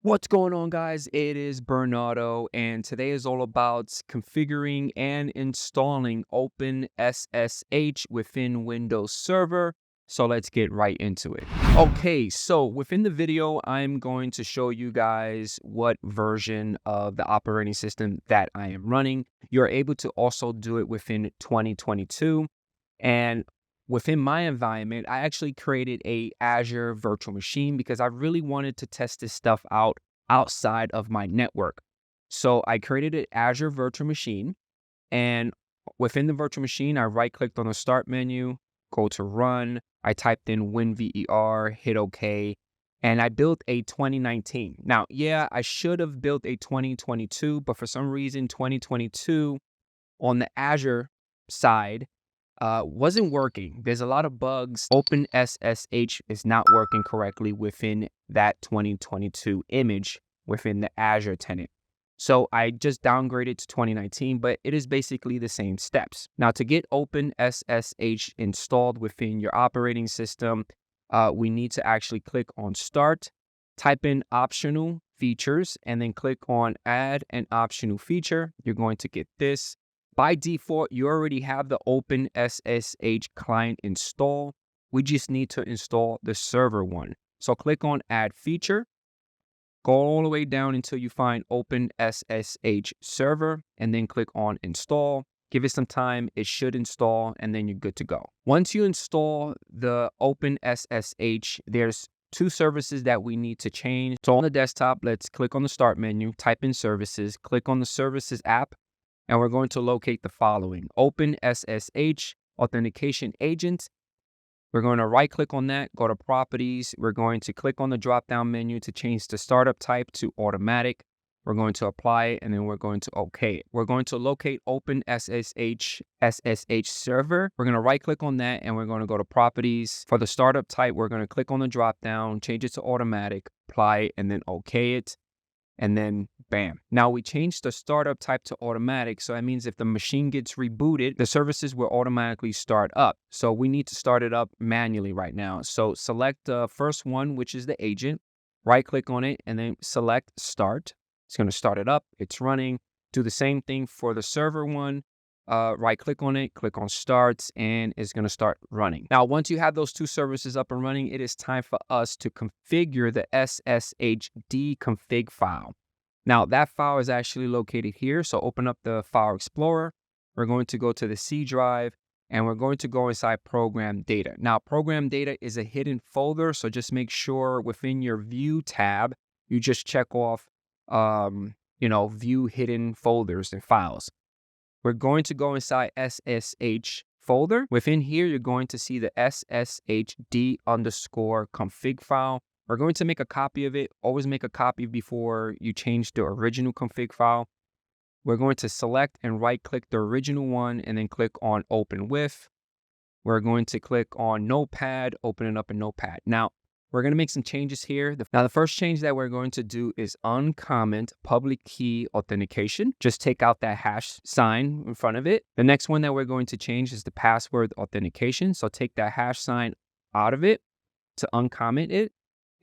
What's going on, guys? It is Bernardo, and today is all about configuring and installing OpenSSH within Windows Server. So let's get right into it. Okay, so within the video, I'm going to show you guys what version of the operating system that I am running. You're able to also do it within 2022. And within my environment, I actually created a Azure virtual machine because I really wanted to test this stuff out outside of my network. So I created an Azure virtual machine, and within the virtual machine, I right-clicked on the start menu, go to run. I typed in WinVer, hit OK, and I built a 2019. Now, yeah, I should have built a 2022, but for some reason, 2022 on the Azure side wasn't working. There's a lot of bugs. OpenSSH is not working correctly within that 2022 image within the Azure tenant. So I just downgraded to 2019, but it is basically the same steps. Now, to get OpenSSH installed within your operating system, we need to actually click on Start, type in Optional Features, and then click on Add an Optional Feature. You're going to get this. By default, you already have the OpenSSH client installed. We just need to install the server one. So click on Add Feature. Go all the way down until you find OpenSSH Server, and then click on Install. Give it some time. It should install, and then you're good to go. Once you install the OpenSSH, there's two services that we need to change. So on the desktop, let's click on the Start menu, type in Services, click on the Services app, and we're going to locate the following: OpenSSH Authentication Agent. We're going to right click on that, go to Properties. We're going to click on the drop down menu to change the startup type to automatic. We're going to apply it, and then we're going to OK it. We're going to locate OpenSSH SSH server. We're going to right click on that, and we're going to go to Properties. For the startup type, we're going to click on the drop down, change it to automatic, apply it, and then OK it. And then bam. Now we changed the startup type to automatic. So that means if the machine gets rebooted, the services will automatically start up. So we need to start it up manually right now. So select the first one, which is the agent, right click on it, and then select Start. It's going to start it up. It's running. Do the same thing for the server one. Right click on it, click on Start, and it's going to start running. Now, once you have those two services up and running, it is time for us to configure the SSHD config file. Now, that file is actually located here. So open up the File Explorer. We're going to go to the C drive, and we're going to go inside Program Data. Now, Program Data is a hidden folder, so just make sure within your View tab, you just check off, View Hidden Folders and Files. We're going to go inside SSH folder. Within here, you're going to see the SSHD underscore config file. We're going to make a copy of it. Always make a copy before you change the original config file. We're going to select and right click the original one and then click on Open With. We're going to click on Notepad, open it up in Notepad. Now, we're going to make some changes here. Now, the first change that we're going to do is uncomment public key authentication. Just take out that hash sign in front of it. The next one that we're going to change is the password authentication. So take that hash sign out of it to uncomment it.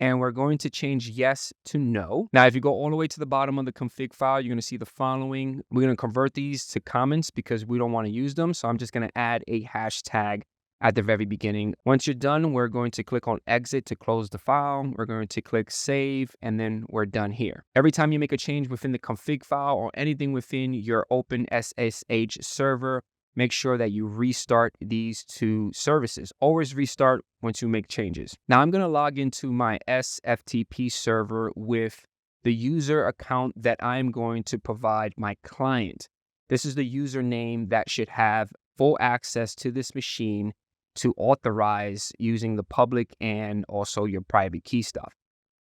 And we're going to change yes to no. Now, if you go all the way to the bottom of the config file, you're going to see the following. We're going to convert these to comments because we don't want to use them. So I'm just going to add a hashtag at the very beginning. Once you're done, we're going to click on Exit to close the file. We're going to click Save, and then we're done here. Every time you make a change within the config file or anything within your OpenSSH server, make sure that you restart these two services. Always restart once you make changes. Now I'm going to log into my SFTP server with the user account that I'm going to provide my client. This is the username that should have full access to this machine to authorize using the public and also your private key stuff.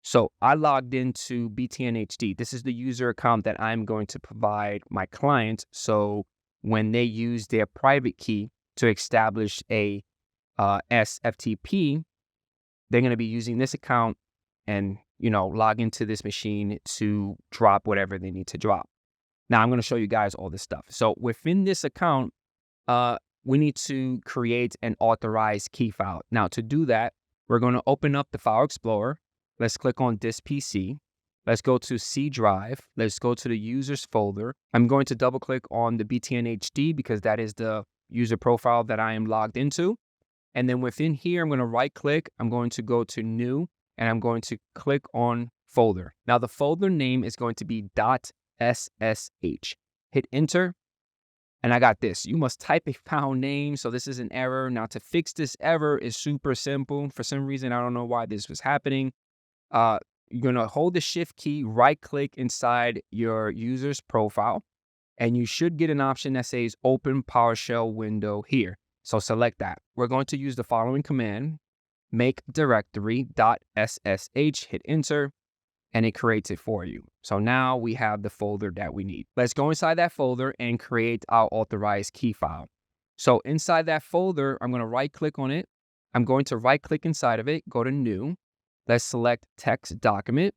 So I logged into BTNHD. This is the user account that I'm going to provide my client. So when they use their private key to establish a SFTP, they're going to be using this account and, log into this machine to drop whatever they need to drop. Now I'm going to show you guys all this stuff. So within this account, we need to create an authorized key file. Now to do that, we're going to open up the File Explorer. Let's click on this PC. Let's go to C drive. Let's go to the users folder. I'm going to double click on the BTN-HD because that is the user profile that I am logged into. And then within here, I'm going to right click. I'm going to go to new and I'm going to click on folder. Now the folder name is going to be .ssh. Hit enter. And I got this. You must type a file name. So this is an error. Now to fix this error is super simple. For some reason, I don't know why this was happening. You're going to hold the shift key, right click inside your user's profile, and you should get an option that says open PowerShell window here. So select that. We're going to use the following command, make directory .ssh, hit enter, and it creates it for you. So now we have the folder that we need. Let's go inside that folder and create our authorized key file. So inside that folder, I'm going to right click on it. I'm going to right click inside of it, go to new. Let's select text document,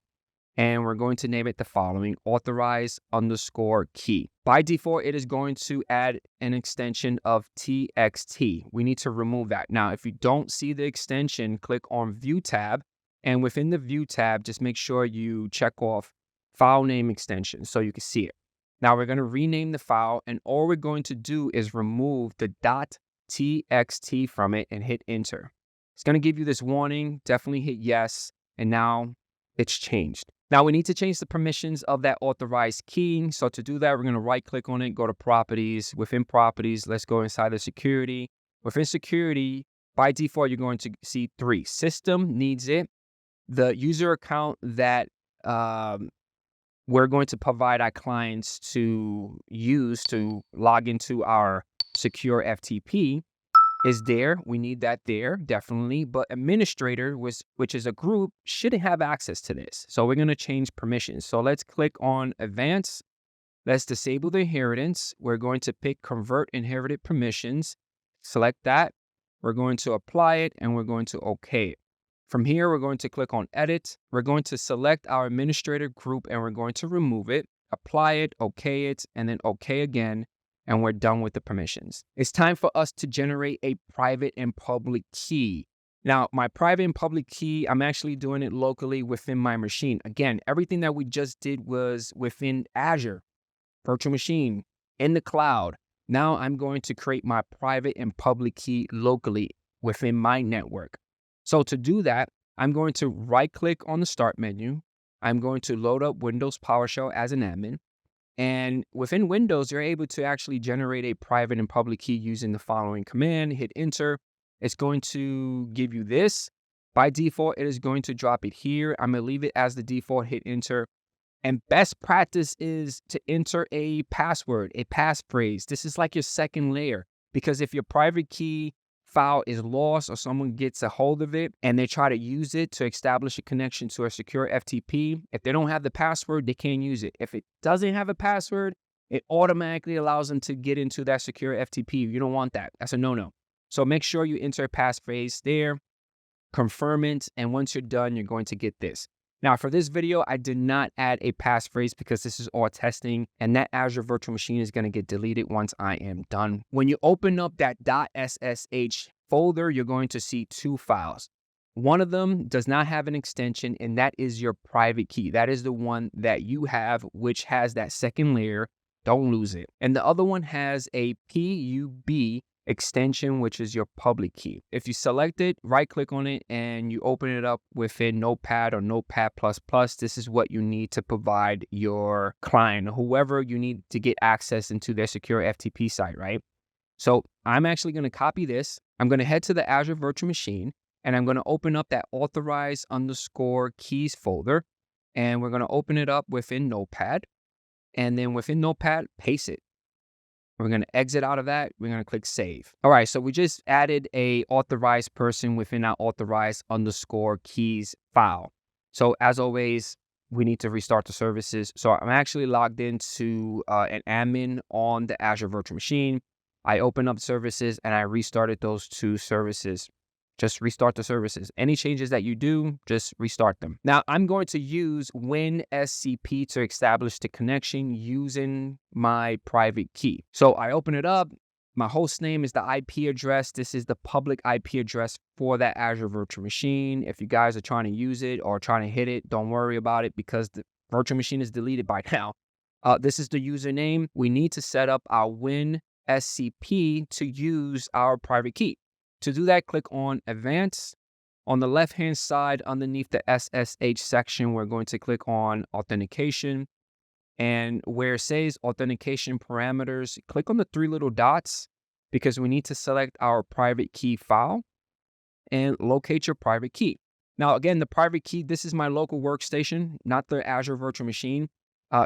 and we're going to name it the following, authorized_key. By default, it is going to add an extension of TXT. We need to remove that. Now, if you don't see the extension, click on View tab, and within the View tab, just make sure you check off File Name Extension so you can see it. Now, we're going to rename the file, and all we're going to do is remove the .txt from it and hit enter. It's going to give you this warning. Definitely hit yes, and now it's changed. Now we need to change the permissions of that authorized key. So to do that, we're going to right click on it, go to properties. Within properties, let's go inside the security. Within security, by default, you're going to see 3. System needs it. The user account that we're going to provide our clients to use to log into our secure FTP is there. We need that there, definitely. But administrator, which is a group, shouldn't have access to this. So we're going to change permissions. So let's click on advanced. Let's disable the inheritance. We're going to pick convert inherited permissions. Select that. We're going to apply it and we're going to OK it. From here, we're going to click on edit. We're going to select our administrator group and we're going to remove it, apply it, OK it, and then OK again. And we're done with the permissions. It's time for us to generate a private and public key. Now, my private and public key, I'm actually doing it locally within my machine. Again, everything that we just did was within Azure, virtual machine, in the cloud. Now I'm going to create my private and public key locally within my network. So to do that, I'm going to right click on the start menu. I'm going to load up Windows PowerShell as an admin. And within Windows, you're able to actually generate a private and public key using the following command. Hit enter. It's going to give you this. By default, it is going to drop it here. I'm going to leave it as the default. Hit enter. And best practice is to enter a password, a passphrase. This is like your second layer, because if your private key file is lost or someone gets a hold of it and they try to use it to establish a connection to a secure FTP, if they don't have the password, they can't use it. If it doesn't have a password, it automatically allows them to get into that secure FTP. You don't want that. That's a no-no. So make sure you enter a passphrase there, confirm it, and once you're done, you're going to get this. Now, for this video, I did not add a passphrase because this is all testing, and that Azure Virtual Machine is going to get deleted once I am done. When you open up that .ssh folder, you're going to see 2 files. One of them does not have an extension, and that is your private key. That is the one that you have, which has that second layer. Don't lose it. And the other one has a PUB extension, which is your public key. If you select it, right click on it, and you open it up within Notepad or Notepad++, this is what you need to provide your client, whoever you need to get access into their secure FTP site, right? So I'm actually going to copy this. I'm going to head to the Azure Virtual Machine, and I'm going to open up that authorized_keys folder, and we're going to open it up within Notepad, and then within Notepad, paste it. We're going to exit out of that. We're going to click save. All right, so we just added a authorized person within our authorized_keys file. So as always, we need to restart the services. So I'm actually logged into an admin on the Azure Virtual Machine. I open up services and I restarted those 2 services. Just restart the services. Any changes that you do, just restart them. Now, I'm going to use WinSCP to establish the connection using my private key. So I open it up. My host name is the IP address. This is the public IP address for that Azure Virtual Machine. If you guys are trying to use it or trying to hit it, don't worry about it because virtual machine is deleted by now. This is the username. We need to set up our WinSCP to use our private key. To do that, click on Advanced. On the left-hand side, underneath the SSH section, we're going to click on Authentication. And where it says Authentication Parameters, click on the 3 little dots because we need to select our private key file and locate your private key. Now, again, the private key, this is my local workstation, not the Azure Virtual Machine.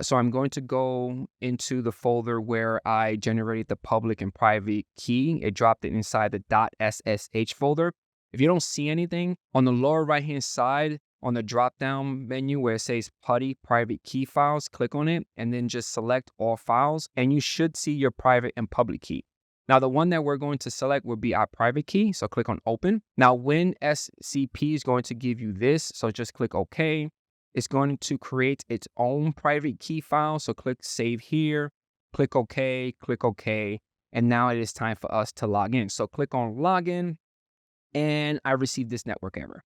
So I'm going to go into the folder where I generated the public and private key. It dropped it inside the .ssh folder. If you don't see anything, on the lower right-hand side, on the drop-down menu where it says PuTTY Private Key Files, click on it, and then just select all files, and you should see your private and public key. Now, the one that we're going to select will be our private key, so click on Open. Now, WinSCP is going to give you this, so just click OK. It's going to create its own private key file, so click Save Here, click OK, and now it is time for us to log in. So click on Login, and I received this network error.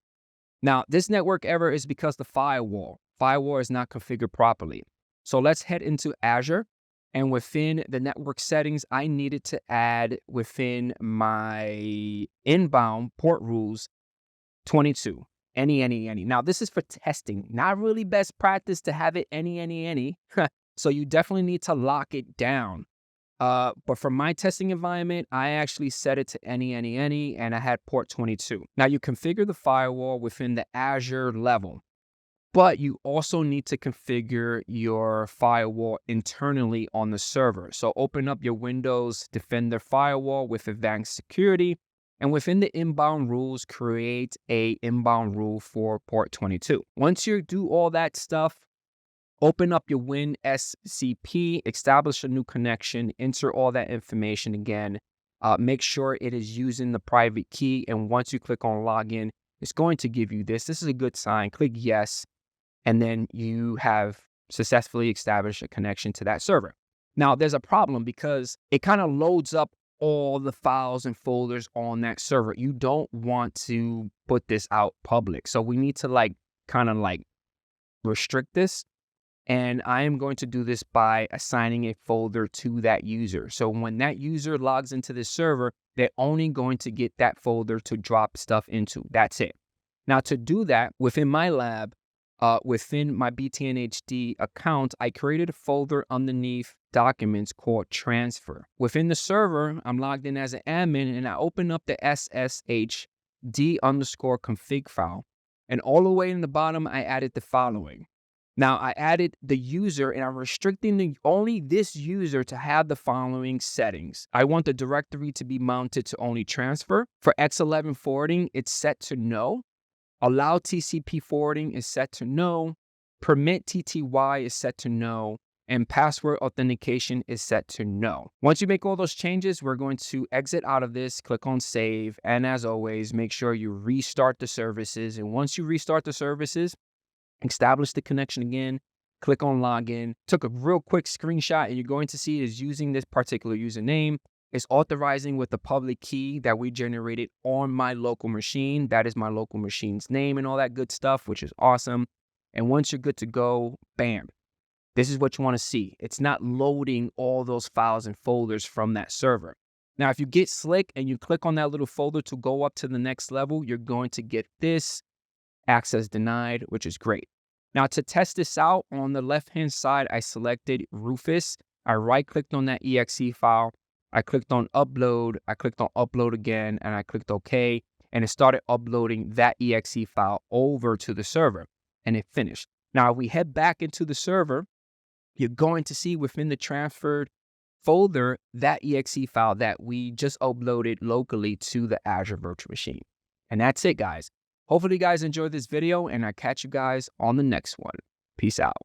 Now, this network error is because the firewall is not configured properly. So let's head into Azure, and within the network settings, I needed to add within my inbound port rules 22. Any. Now, this is for testing. Not really best practice to have it any. So you definitely need to lock it down. But for my testing environment, I actually set it to any, and I had port 22. Now, you configure the firewall within the Azure level, but you also need to configure your firewall internally on the server. So open up your Windows Defender firewall with Advanced Security, and within the inbound rules, create a inbound rule for port 22. Once you do all that stuff, open up your WinSCP, establish a new connection, enter all that information again, make sure it is using the private key, and once you click on Login, it's going to give you this. This is a good sign. Click Yes, and then you have successfully established a connection to that server. Now, there's a problem because it kind of loads up all the files and folders on that server. You don't want to put this out public. So we need to kind of restrict this. And I am going to do this by assigning a folder to that user. So when that user logs into this server, they're only going to get that folder to drop stuff into. That's it. Now, to do that, within my lab, within my BTNHD account, I created a folder underneath documents called Transfer. Within the server, I'm logged in as an admin, and I open up the SSHD_config file. And all the way in the bottom, I added the following. Now, I added the user, and I'm restricting only this user to have the following settings. I want the directory to be mounted to only transfer. For X11 forwarding, it's set to no. Allow TCP forwarding is set to no. Permit TTY is set to no. And password authentication is set to no. Once you make all those changes, we're going to exit out of this, click on Save, and as always, make sure you restart the services. And once you restart the services, establish the connection again, click on Login. Took a real quick screenshot, and you're going to see it is using this particular username. It's authorizing with the public key that we generated on my local machine. That is my local machine's name and all that good stuff, which is awesome. And once you're good to go, bam. This is what you want to see. It's not loading all those files and folders from that server. Now, if you get slick and you click on that little folder to go up to the next level, you're going to get this access denied, which is great. Now, to test this out, on the left-hand side, I selected Rufus. I right-clicked on that exe file. I clicked on Upload. I clicked on Upload again, and I clicked OK. And it started uploading that exe file over to the server, and it finished. Now, if we head back into the server, you're going to see within the transferred folder that exe file that we just uploaded locally to the Azure Virtual Machine. And that's it, guys. Hopefully you guys enjoyed this video, and I'll catch you guys on the next one. Peace out.